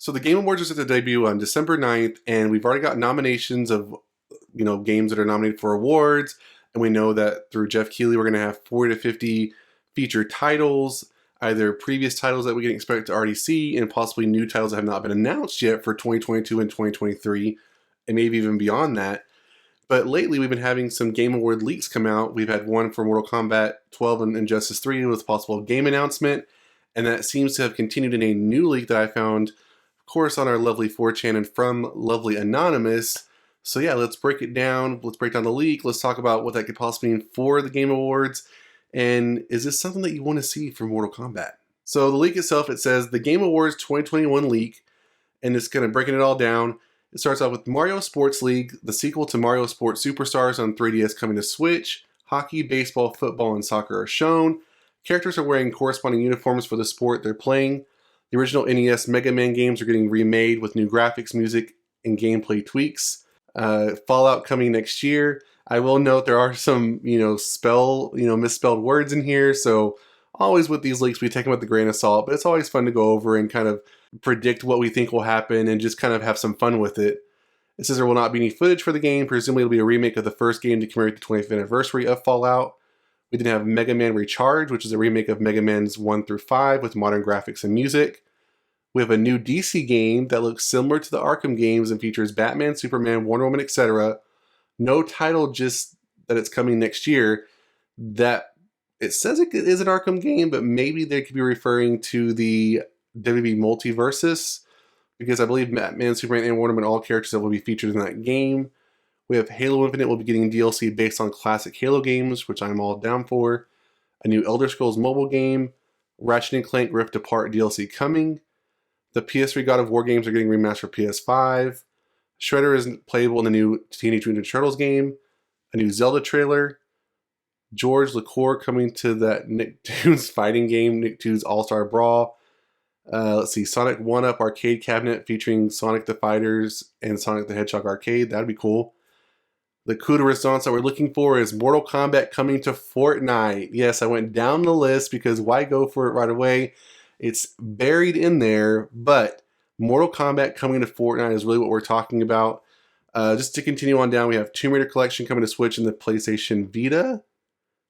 So the Game Awards are set to debut on December 9th, and we've already got nominations of, games that are nominated for awards. And we know that through Jeff Keighley, we're going to have 40 to 50 featured titles, either previous titles that we can expect to already see, and possibly new titles that have not been announced yet for 2022 and 2023, and maybe even beyond that. But lately, we've been having some Game Award leaks come out. We've had one for Mortal Kombat 12 and Injustice 3 with possible game announcement, and that seems to have continued in a new leak that I found, of course, on our lovely 4chan and from lovely Anonymous. So yeah, let's break it down. Let's break down the leak. Let's talk about what that could possibly mean for the Game Awards. And is this something that you want to see for Mortal Kombat? So the leak itself, it says the Game Awards 2021 leak, and it's kind of breaking it all down. It starts out with Mario Sports League, the sequel to Mario Sports Superstars on 3DS coming to Switch. Hockey, baseball, football, and soccer are shown. Characters are wearing corresponding uniforms for the sport they're playing. The original NES Mega Man games are getting remade with new graphics, music, and gameplay tweaks. Fallout coming next year. I will note there are some, misspelled words in here. So always with these leaks, we take them with a grain of salt, but it's always fun to go over and kind of predict what we think will happen and just kind of have some fun with it. It says there will not be any footage for the game. Presumably it'll be a remake of the first game to commemorate the 20th anniversary of Fallout. We then have Mega Man Recharge, which is a remake of Mega Man's 1 through 5 with modern graphics and music. We have a new DC game that looks similar to the Arkham games and features Batman, Superman, Wonder Woman, etc. No title, just that it's coming next year. That it says it is an Arkham game, but maybe they could be referring to the WWE Multiversus, because I believe Batman, Superman, and Wonder Woman, all characters that will be featured in that game. We have Halo Infinite will be getting DLC based on classic Halo games, which I'm all down for. A new Elder Scrolls mobile game. Ratchet & Clank Rift Apart DLC coming. The PS3 God of War games are getting remastered for PS5. Shredder is playable in the new Teenage Mutant Ninja Turtles game. A new Zelda trailer. George LaCour coming to that Nicktoons fighting game, Nicktoons All-Star Brawl. Let's see, Sonic 1-Up arcade cabinet featuring Sonic the Fighters and Sonic the Hedgehog arcade. That'd be cool. The coup de resistance that we're looking for is Mortal Kombat coming to Fortnite. Yes, I went down the list because why go for it right away? It's buried in there, but Mortal Kombat coming to Fortnite is really what we're talking about. Just to continue on down, we have Tomb Raider Collection coming to Switch and the PlayStation Vita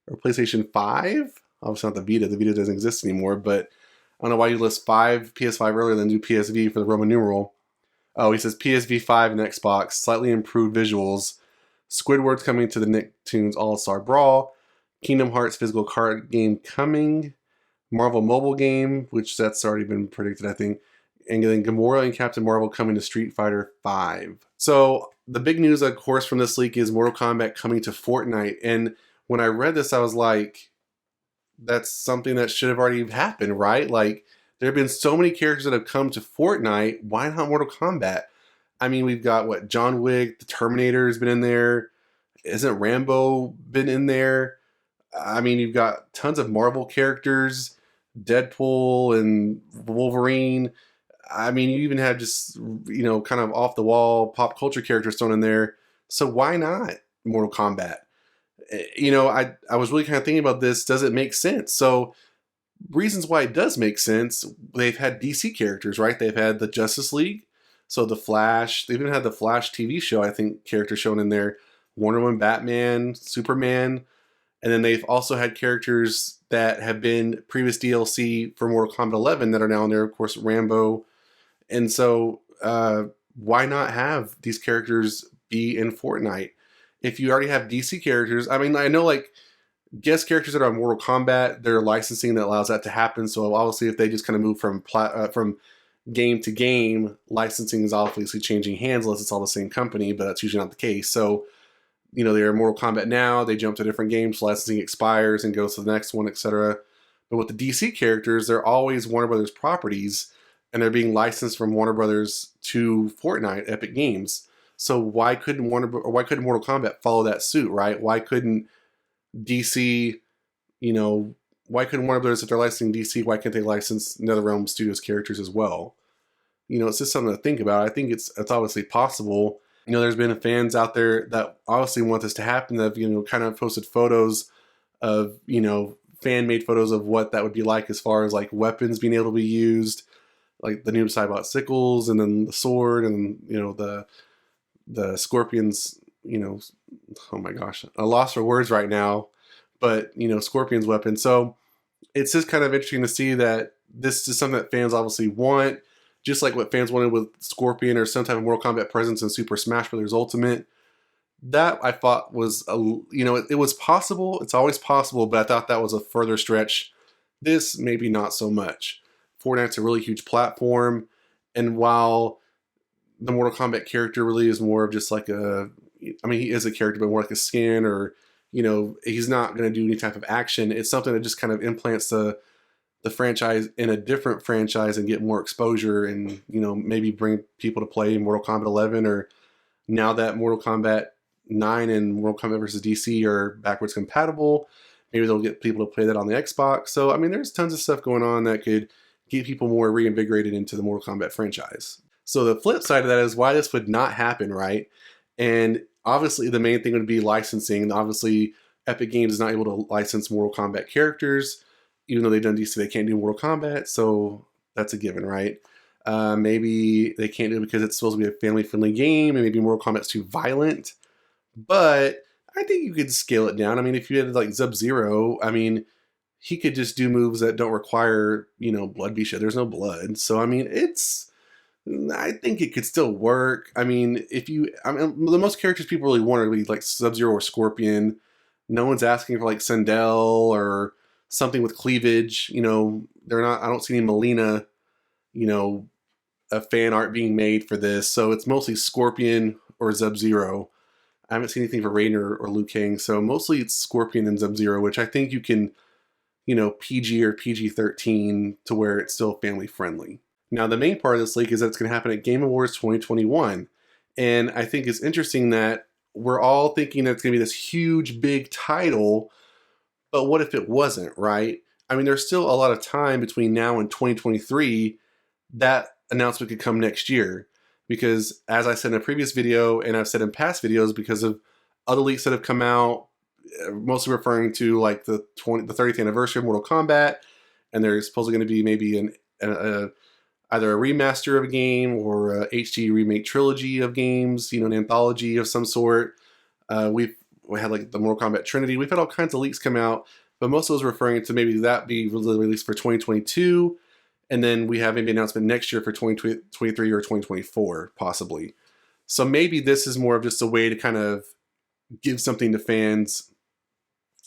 or PlayStation 5. Obviously not the Vita. The Vita doesn't exist anymore, but I don't know why you list PS5 earlier than do PSV for the Roman numeral. Oh, he says PSV 5 and Xbox, slightly improved visuals. Squidward's coming to the Nicktoons All-Star Brawl. Kingdom Hearts physical card game coming. Marvel mobile game, which that's already been predicted, I think. And then Gamora and Captain Marvel coming to Street Fighter 5. So the big news, of course, from this leak is Mortal Kombat coming to Fortnite. And when I read this, I was like, that's something that should have already happened, right? Like, there have been so many characters that have come to Fortnite. Why not Mortal Kombat? I mean, we've got, John Wick, the Terminator has been in there. Isn't Rambo been in there? I mean, you've got tons of Marvel characters, Deadpool and Wolverine. I mean, you even have just, kind of off-the-wall pop culture characters thrown in there. So why not Mortal Kombat? I was really kind of thinking about this. Does it make sense? So reasons why it does make sense. They've had DC characters, right? They've had the Justice League. So the Flash, they even had the Flash TV show, I think, characters shown in there. Wonder Woman, Batman, Superman. And then they've also had characters that have been previous DLC for Mortal Kombat 11 that are now in there, of course, Rambo. And so why not have these characters be in Fortnite? If you already have DC characters, I mean, I know guest characters that are on Mortal Kombat, they're licensing that allows that to happen. So obviously if they just kind of move from game to game, licensing is obviously changing hands unless it's all the same company, but that's usually not the case. So, they're in Mortal Kombat now, they jump to different games, licensing expires and goes to the next one, etc. But with the DC characters, they're always Warner Brothers properties, and they're being licensed from Warner Brothers to Fortnite, Epic Games. So why couldn't Mortal Kombat follow that suit, right? Why couldn't DC, why couldn't Warner Brothers, if they're licensing DC, why can't they license NetherRealm Studios characters as well? It's just something to think about. I think it's obviously possible. There's been fans out there that obviously want this to happen that have, kind of posted photos of, fan-made photos of what that would be like as far as weapons being able to be used. like the new Cybot sickles, and then the sword, and you know the scorpions. You know, oh my gosh, I lost for words right now, but you know, Scorpion's weapon. So it's just kind of interesting to see that this is something that fans obviously want, just like what fans wanted with Scorpion or some type of Mortal Kombat presence in Super Smash Bros. Ultimate. That I thought was, you know, it was possible. It's always possible, but I thought that was a further stretch. This maybe not so much. Fortnite's a really huge platform, and while the Mortal Kombat character really is more of just like a, I mean, he is a character, but more like a skin, or you know, he's not going to do any type of action. It's something that just kind of implants the franchise in a different franchise and get more exposure, and you know, maybe bring people to play Mortal Kombat 11, or now that Mortal Kombat 9 and Mortal Kombat vs. DC are backwards compatible, maybe they'll get people to play that on the Xbox. So I mean, there's tons of stuff going on that could get people more reinvigorated into the Mortal Kombat franchise. So the flip side of that is why this would not happen, right? And obviously the main thing would be licensing. Obviously Epic Games is not able to license Mortal Kombat characters, even though they've done DC, they can't do Mortal Kombat, so that's a given, right? Maybe they can't do it because it's supposed to be a family-friendly game, and maybe Mortal Kombat's too violent. But I think you could scale it down. I mean, if you had like Sub-Zero, I mean, he could just do moves that don't require, you know, blood be shed. There's no blood. So, I mean, I think it could still work. I mean, I mean, the most characters people really want are be like Sub-Zero or Scorpion. No one's asking for like Sindel or something with cleavage. You know, I don't see any Melina, you know, a fan art being made for this. So it's mostly Scorpion or Sub-Zero. I haven't seen anything for Raiden or Liu Kang. So mostly it's Scorpion and Sub-Zero, which I think you can, you know, PG or PG-13 to where it's still family friendly. Now, the main part of this leak is that it's going to happen at Game Awards 2021. And I think it's interesting that we're all thinking that it's going to be this huge, big title, but what if it wasn't, right? I mean, there's still a lot of time between now and 2023. That announcement could come next year. Because as I said in a previous video, and I've said in past videos, because of other leaks that have come out, mostly referring to like the 30th anniversary of Mortal Kombat, and there's supposedly going to be maybe either a remaster of a game or a HD remake trilogy of games, you know, an anthology of some sort. We had like the Mortal Kombat Trinity. We've had all kinds of leaks come out, but most of those referring to maybe that be released for 2022. And then we have maybe an announcement next year for 2023 or 2024, possibly. So maybe this is more of just a way to kind of give something to fans,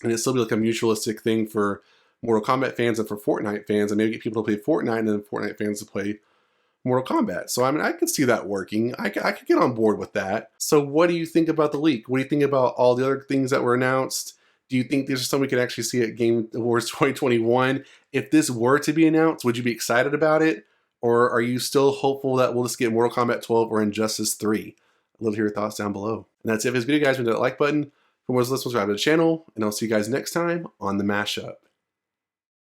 and it's still be like a mutualistic thing for Mortal Kombat fans and for Fortnite fans, and maybe get people to play Fortnite and then Fortnite fans to play Mortal Kombat. So I mean, I could see that working. I could get on board with that. So what do you think about the leak? What do you think about all the other things that were announced? Do you think this is something we could actually see at Game Awards 2021? If this were to be announced, would you be excited about it? Or are you still hopeful that we'll just get Mortal Kombat 12 or Injustice 3? I'd love to hear your thoughts down below. And that's it for this video, guys. Remember that like button. For more, let's subscribe to the channel. And I'll see you guys next time on the Mashup.